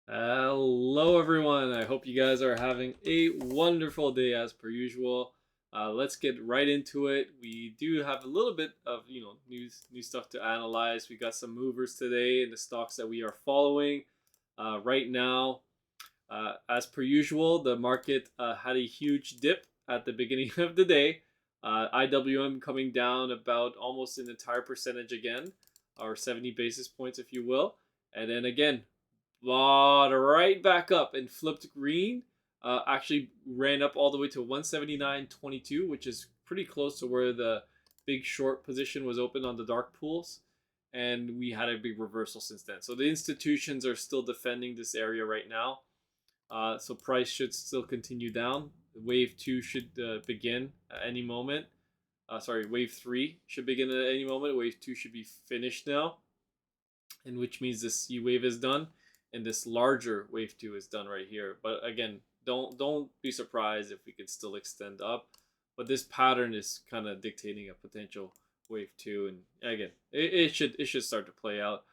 Hello, everyone. I hope you guys are having a wonderful day as per usual. Let's get right into it. We do have a little bit of new stuff to analyze. We got some movers today in the stocks that we are following right now. As per usual, the market had a huge dip at the beginning of the day. IWM coming down about almost an entire percentage again, or 70 basis points, if you will. And then again, bought right back up and flipped green. Actually ran up all the way to 179.22, which is pretty close to where the big short position was open on the dark pools. And we had a big reversal since then. So the institutions are still defending this area right now. So price should still continue down. Wave 2 should begin at any moment. Wave 3 should begin at any moment. Wave 2 should be finished now, and which means the C wave is done and this larger wave 2 is done right here. But again, don't be surprised if we could still extend up, but this pattern is kind of dictating a potential wave 2, and again, it should start to play out.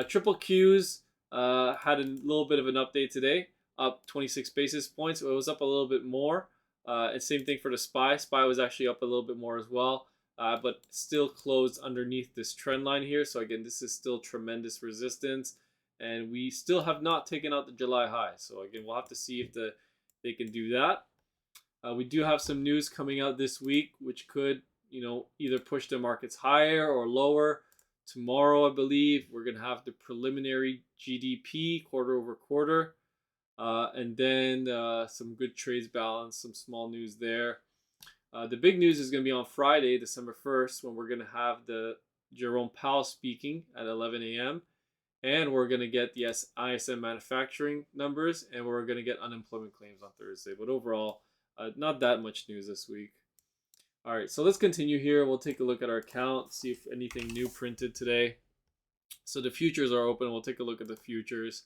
Triple Q's had a little bit of an update today, up 26 basis points. It was up a little bit more. And same thing for the SPY. SPY was actually up a little bit more as well. But still closed underneath this trend line here. So again, this is still tremendous resistance, and we still have not taken out the July high. So again, we'll have to see if they can do that. We do have some news coming out this week, which could either push the markets higher or lower. Tomorrow, I believe, we're gonna have the preliminary GDP quarter over quarter, and then some good trades balance, some small news there. The big news is going to be on Friday, December 1st, when we're going to have the Jerome Powell speaking at 11 a.m. And we're going to get the ISM manufacturing numbers, and we're going to get unemployment claims on Thursday. But overall, not that much news this week. All right, so let's continue here. We'll take a look at our account, see if anything new printed today. So the futures are open. We'll take a look at the futures.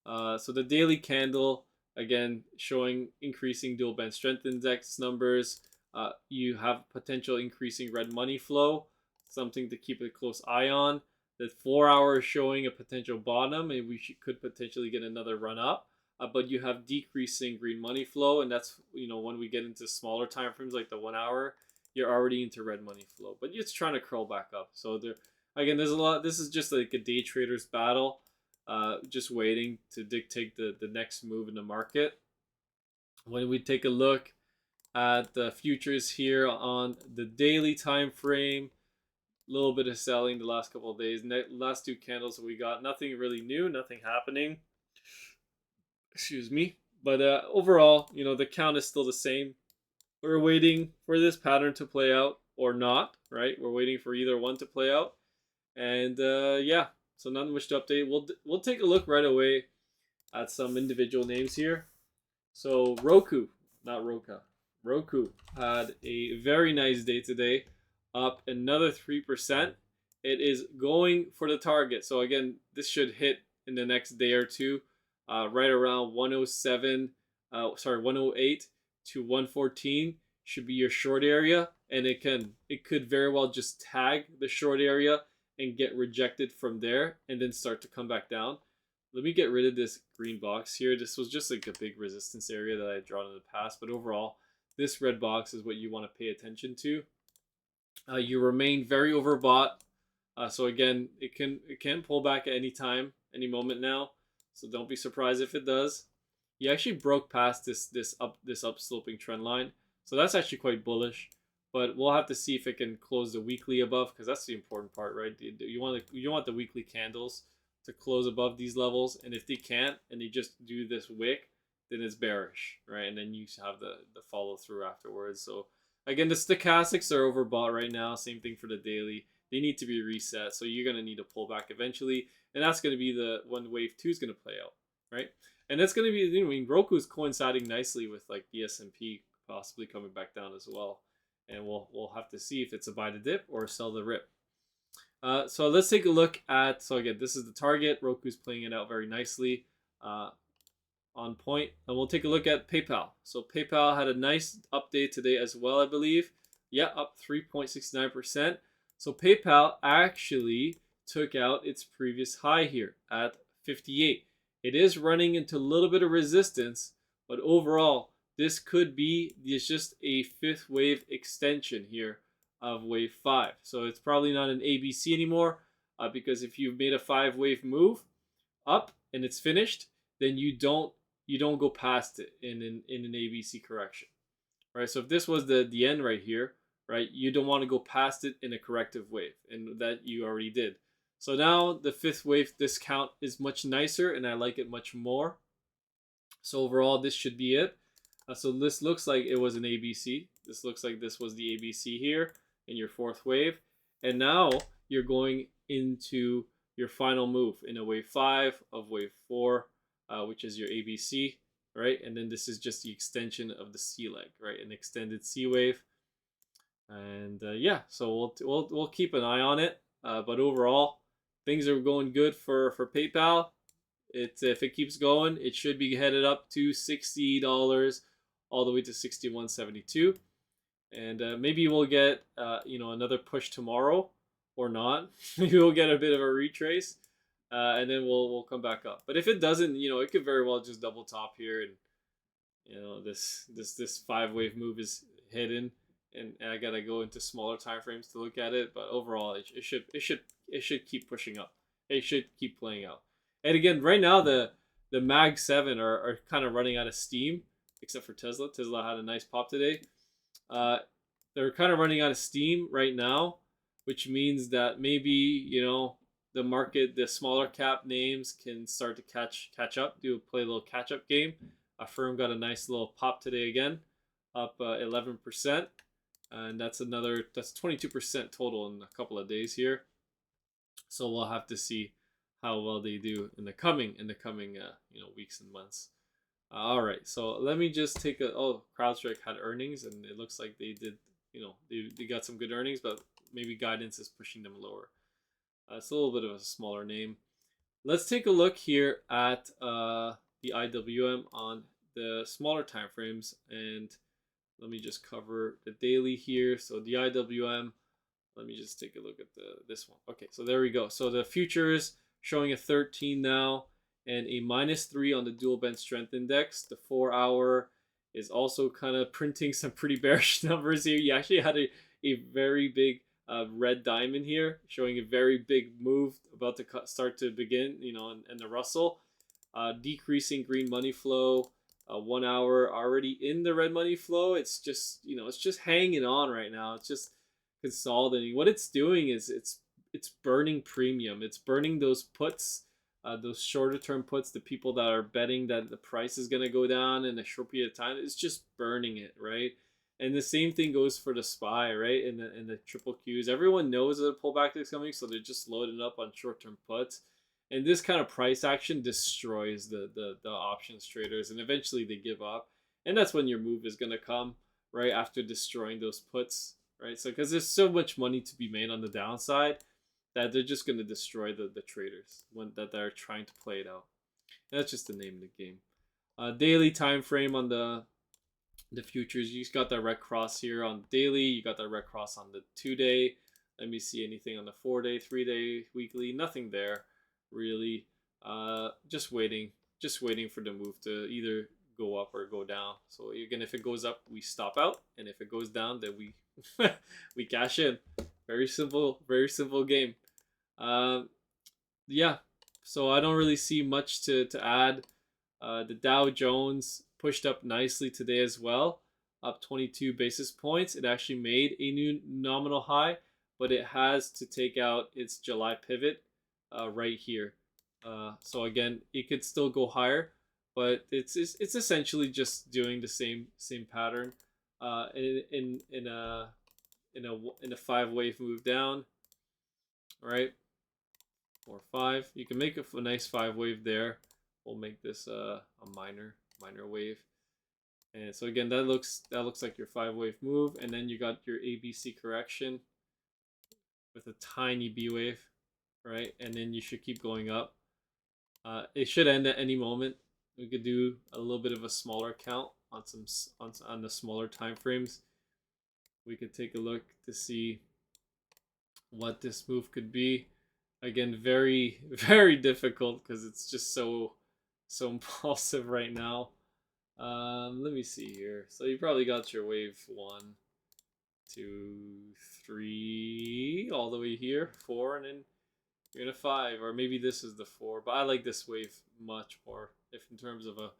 So the daily candle, again, showing increasing dual band strength index numbers. You have potential increasing red money flow, something to keep a close eye on. The 4 hour is showing a potential bottom, and we could potentially get another run up. But you have decreasing green money flow, and that's when we get into smaller time frames like the 1 hour, you're already into red money flow. But it's trying to curl back up. So there's a lot. This is just like a day trader's battle, just waiting to dictate the next move in the market. When we take a look at the futures here on the daily time frame, a little bit of selling the last couple of days. Last two candles that we got, nothing really new, nothing happening. Excuse me. But overall, the count is still the same. We're waiting for this pattern to play out or not, right? We're waiting for either one to play out. And yeah, so not much to update. We'll take a look right away at some individual names here. So ROKU, not Roka. ROKU had a very nice day today, up another 3%. It is going for the target. So again, this should hit in the next day or two, right around 108 to 114 should be your short area, and it could very well just tag the short area and get rejected from there and then start to come back down. Let me get rid of this green box here. This was just like a big resistance area that I had drawn in the past, but overall, this red box is what you want to pay attention to. You remain very overbought. So again, it can pull back at any time, any moment now. So don't be surprised if it does. You actually broke past this upsloping trend line. So that's actually quite bullish. But we'll have to see if it can close the weekly above, because that's the important part, right? You want the weekly candles to close above these levels, and if they can't and they just do this wick, then it's bearish, right? And then you have the follow through afterwards. So again, the stochastics are overbought right now. Same thing for the daily. They need to be reset. So you're going to need a pullback eventually. And that's going to be when wave 2 is going to play out, right? And that's going to be, ROKU is coinciding nicely with like the S&P possibly coming back down as well. And we'll have to see if it's a buy the dip or sell the rip. So let's take a look at, so again, this is the target. ROKU's playing it out very nicely. On point. And we'll take a look at PayPal. So PayPal had a nice update today as well, I believe. Yeah, up 3.69%. So PayPal actually took out its previous high here at 58. It is running into a little bit of resistance, but overall, this could be just a fifth wave extension here of wave 5. So it's probably not an ABC anymore, because if you've made a 5-wave move up and it's finished, then you don't go past it in an ABC correction, right? So if this was the end right here, right, you don't want to go past it in a corrective wave, and that you already did. So now the fifth wave discount is much nicer, and I like it much more. So overall, this should be it. So this looks like it was an ABC. This looks like this was the ABC here in your fourth wave. And now you're going into your final move in a wave 5 of wave 4, which is your ABC, right? And then this is just the extension of the C leg, right? An extended C wave. And yeah, so we'll keep an eye on it. But overall, things are going good for PayPal. If it keeps going, it should be headed up to $60 all the way to $61.72, and maybe we'll get another push tomorrow or not. Maybe we'll get a bit of a retrace, and then we'll come back up. But if it doesn't, it could very well just double top here, and this 5-wave move is hidden, and I gotta go into smaller time frames to look at it. But overall, it should keep pushing up. It should keep playing out. And again, right now the Mag 7 are kind of running out of steam, except for Tesla. Tesla had a nice pop today. They're kind of running out of steam right now, which means that maybe the market, the smaller cap names can start to catch up, play a little catch up game. Firm got a nice little pop today again, up 11%, and that's 22% total in a couple of days here. So we'll have to see how well they do in the coming weeks and months. All right, so let me just take a CrowdStrike had earnings, and it looks like they did, they got some good earnings, but maybe guidance is pushing them lower. It's a little bit of a smaller name. Let's take a look here at the IWM on the smaller time frames, and let me just cover the daily here. So the IWM, let me just take a look at this one. Okay, so there we go. So the futures showing a 13 now and a -3 on the dual band strength index. The 4-hour is also kind of printing some pretty bearish numbers here. You actually had a very big red diamond here, showing a very big move about to start to begin, and the Russell. Decreasing green money flow. 1 hour already in the red money flow. It's just, it's just hanging on right now. It's just consolidating. What it's doing is it's burning premium. It's burning those puts, those shorter term puts, the people that are betting that the price is going to go down in a short period of time. It's just burning it, right? And the same thing goes for the SPY, right? In the triple Qs. Everyone knows that a pullback is coming, so they're just loading up on short term puts. And this kind of price action destroys the options traders, and eventually they give up. And that's when your move is going to come, right? After destroying those puts, right? So because there's so much money to be made on the downside that they're just going to destroy the traders that they're trying to play it out. And that's just the name of the game. Daily time frame on the futures, you got that red cross here on daily. You got that red cross on the 2-day. Let me see anything on the 4-day, 3-day, weekly. Nothing there, really. Just waiting for the move to either go up or go down. So again, if it goes up, we stop out, and if it goes down, then we we cash in. Very simple game. Yeah, so I don't really see much to add. The Dow Jones pushed up nicely today as well, up 22 basis points. It actually made a new nominal high, but it has to take out its July pivot right here. So again, it could still go higher, but it's essentially just doing the same pattern in a 5-wave move down, right? Or 5. You can make a nice 5-wave there. We'll make this a minor wave. And so again, that looks like your 5-wave move, and then you got your ABC correction with a tiny B wave, right? And then you should keep going up. It should end at any moment. We could do a little bit of a smaller count on the smaller time frames. We could take a look to see what this move could be. Again, very, very difficult because it's just so so impulsive right now. Let me see here. So you probably got your wave 1, 2, 3, all the way here, 4, and then you're in a 5, or maybe this is the 4. But I like this wave much more. If in terms of a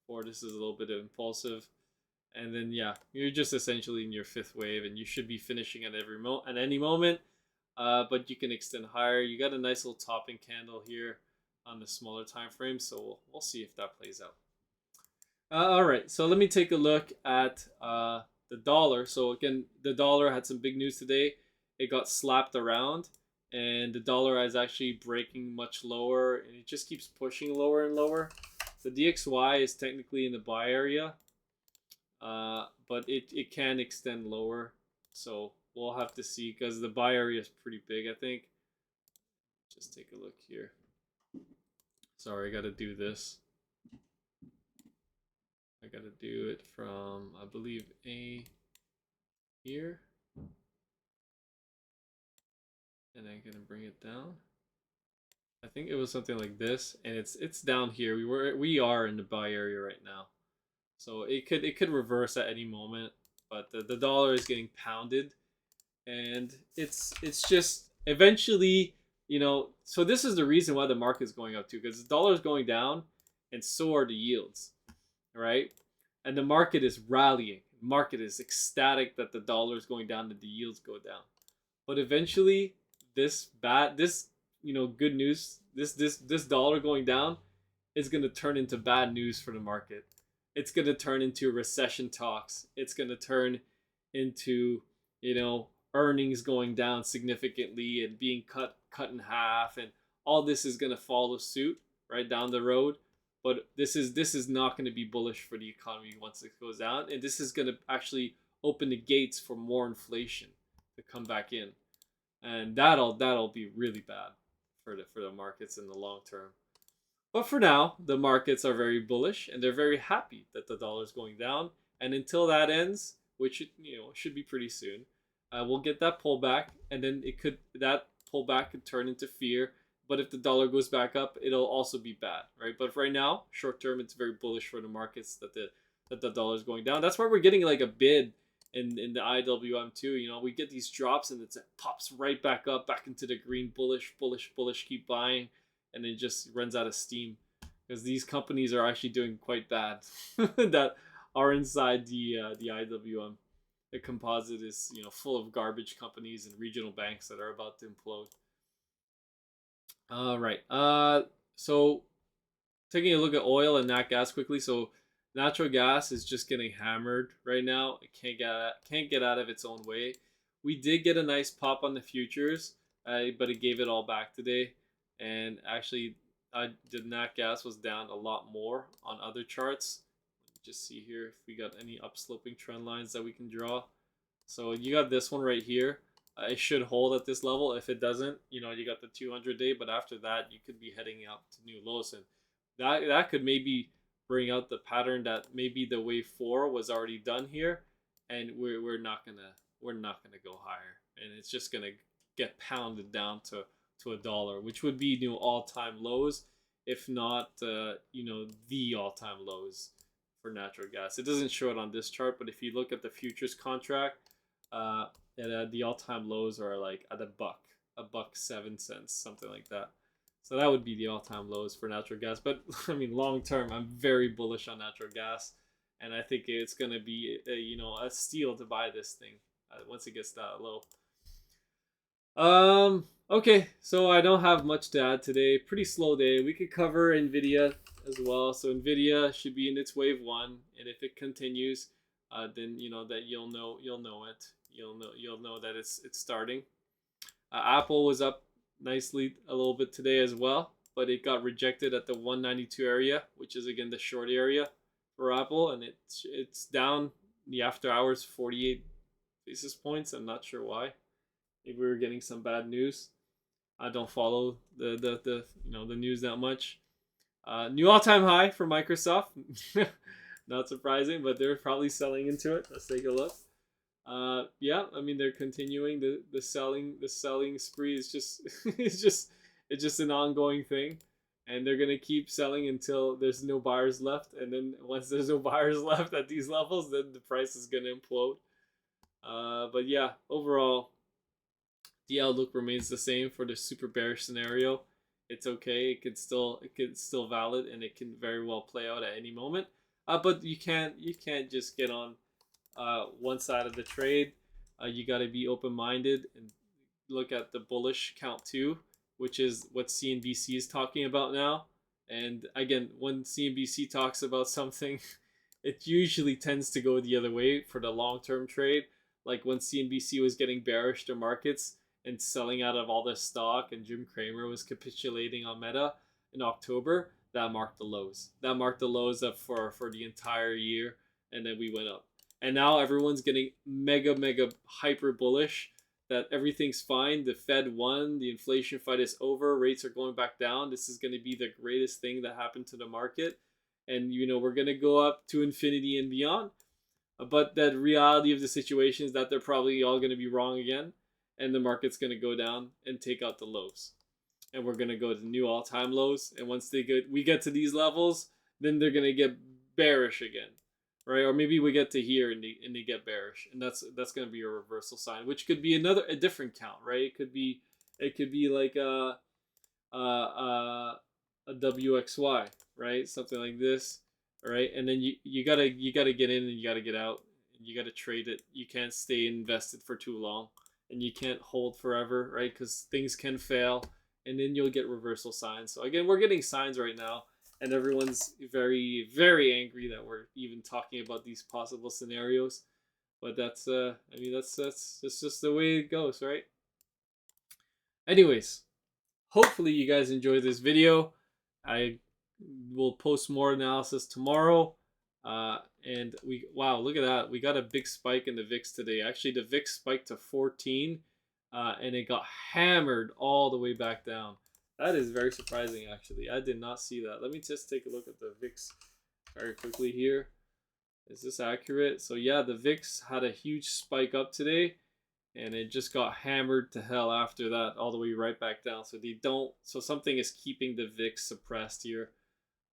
4, this is a little bit impulsive. And then yeah, you're just essentially in your 5th wave, and you should be finishing at any moment. But you can extend higher. You got a nice little topping candle here on the smaller time frame, so we'll see if that plays out. All right, so let me take a look at the dollar. So again, the dollar had some big news today. It got slapped around, and the dollar is actually breaking much lower, and it just keeps pushing lower and lower. The DXY is technically in the buy area, but it can extend lower. So we'll have to see, because the buy area is pretty big, I think. Just take a look here. Sorry, I got to do this. I got to do it from, I believe, A here. And I'm going to bring it down. I think it was something like this, and it's down here. We are in the buy area right now. So it could reverse at any moment, but the dollar is getting pounded, and it's just eventually, you know, so this is the reason why the market's going up too, because the dollar is going down and so are the yields, right? And the market is rallying. The market is ecstatic that the dollar is going down and the yields go down. But eventually this good news, this dollar going down is going to turn into bad news for the market. It's going to turn into recession talks. It's going to turn into, earnings going down significantly and being cut in half, and all this is going to follow suit right down the road. But this is not going to be bullish for the economy once it goes down, and this is going to actually open the gates for more inflation to come back in, and that'll be really bad for the markets in the long term. But for now, the markets are very bullish, and they're very happy that the dollar is going down. And until that ends, which should be pretty soon, we'll get that pullback, and then that pullback could turn into fear. But if the dollar goes back up, it'll also be bad, right? But right now, short term, it's very bullish for the markets that the dollar is going down. That's why we're getting like a bid in the IWM too. We get these drops, and it pops right back up, back into the green, bullish, keep buying, and it just runs out of steam, because these companies are actually doing quite bad that are inside the IWM. The composite is full of garbage companies and regional banks that are about to implode. All right. So taking a look at oil and nat gas quickly. So natural gas is just getting hammered right now. It can't get out of its own way. We did get a nice pop on the futures, but it gave it all back today. And actually, the nat gas was down a lot more on other charts. Just see here if we got any upsloping trend lines that we can draw. So you got this one right here. It should hold at this level. If it doesn't, you got the 200-day. But after that, you could be heading out to new lows, and that could maybe bring out the pattern that maybe the wave 4 was already done here, and we're not gonna go higher, and it's just gonna get pounded down to $1, which would be new all-time lows, if not the all-time lows for natural gas. It doesn't show it on this chart, but if you look at the futures contract, the all-time lows are like at $1.07, something like that. So that would be the all-time lows for natural gas. But I mean, long term, I'm very bullish on natural gas, and I think it's gonna be a steal to buy this thing once it gets that low. Okay, so I don't have much to add today. Pretty slow day. We could cover NVDA as well. So NVIDIA should be in its wave 1, and if it continues, then that you'll know it. You'll know that it's starting. Apple was up nicely a little bit today as well, but it got rejected at the 192 area, which is again the short area for Apple, and it's down the after hours 48 basis points. I'm not sure why. Maybe we were getting some bad news. I don't follow the news that much. New all-time high for Microsoft. Not surprising, but they're probably selling into it. Let's take a look. Yeah, I mean, they're continuing the selling spree is just it's just an ongoing thing, and they're gonna keep selling until there's no buyers left. And then once there's no buyers left at these levels, then the price is gonna implode. But yeah, overall, the outlook remains the same for the super bearish scenario. It's okay. It can still valid, and it can very well play out at any moment. But you can't just get on one side of the trade. You got to be open minded and look at the bullish count too, which is what CNBC is talking about now. And again, when CNBC talks about something, it usually tends to go the other way for the long term trade. Like when CNBC was getting bearish to markets and selling out of all this stock, and Jim Cramer was capitulating on Meta in October, that marked the lows. That marked the lows up for the entire year, and then we went up. And now everyone's getting mega hyper bullish that everything's fine. The Fed won. The inflation fight is over. Rates are going back down. This is going to be the greatest thing that happened to the market. And, we're going to go up to infinity and beyond. But that reality of the situation is that they're probably all going to be wrong again. And the market's going to go down and take out the lows. And we're going to go to new all-time lows. And once we get to these levels, then they're going to get bearish again. Right? Or maybe we get to here and they get bearish, and that's going to be a reversal sign, which could be a different count, right? It could be like a WXY, right? Something like this, right? And then you gotta get in and you gotta get out, and you gotta trade it. You can't stay invested for too long, and you can't hold forever, right? Because things can fail, and then you'll get reversal signs. So again, we're getting signs right now. And everyone's very angry that we're even talking about these possible scenarios, but that's just the way it goes, right? Anyways, hopefully you guys enjoyed this video. I will post more analysis tomorrow, and wow, look at that, we got a big spike in the VIX today. Actually, the VIX spiked to 14, and it got hammered all the way back down. That is very surprising, actually. I did not see that. Let me just take a look at the VIX very quickly here. Is this accurate? So yeah, the VIX had a huge spike up today, and it just got hammered to hell after that, all the way right back down. So something is keeping the VIX suppressed here.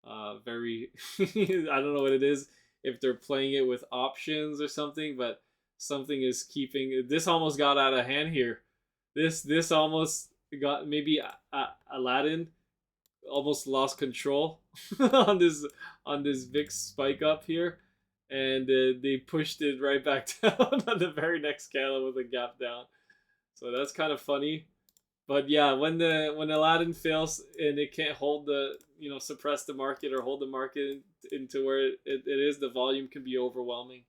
I don't know what it is, if they're playing it with options or something, but something is keeping. This almost got out of hand here. This almost got, maybe Aladdin almost lost control on this VIX spike up here, and they pushed it right back down on the very next candle with a gap down. So that's kind of funny. But yeah, when Aladdin fails and it can't hold suppress the market or hold the market into where it is, the volume can be overwhelming,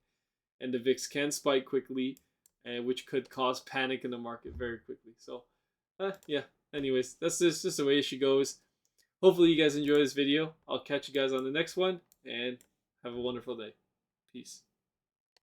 and the VIX can spike quickly, which could cause panic in the market very quickly. So yeah, anyways, that's just the way she goes. Hopefully you guys enjoy this video. I'll catch you guys on the next one, and have a wonderful day. Peace.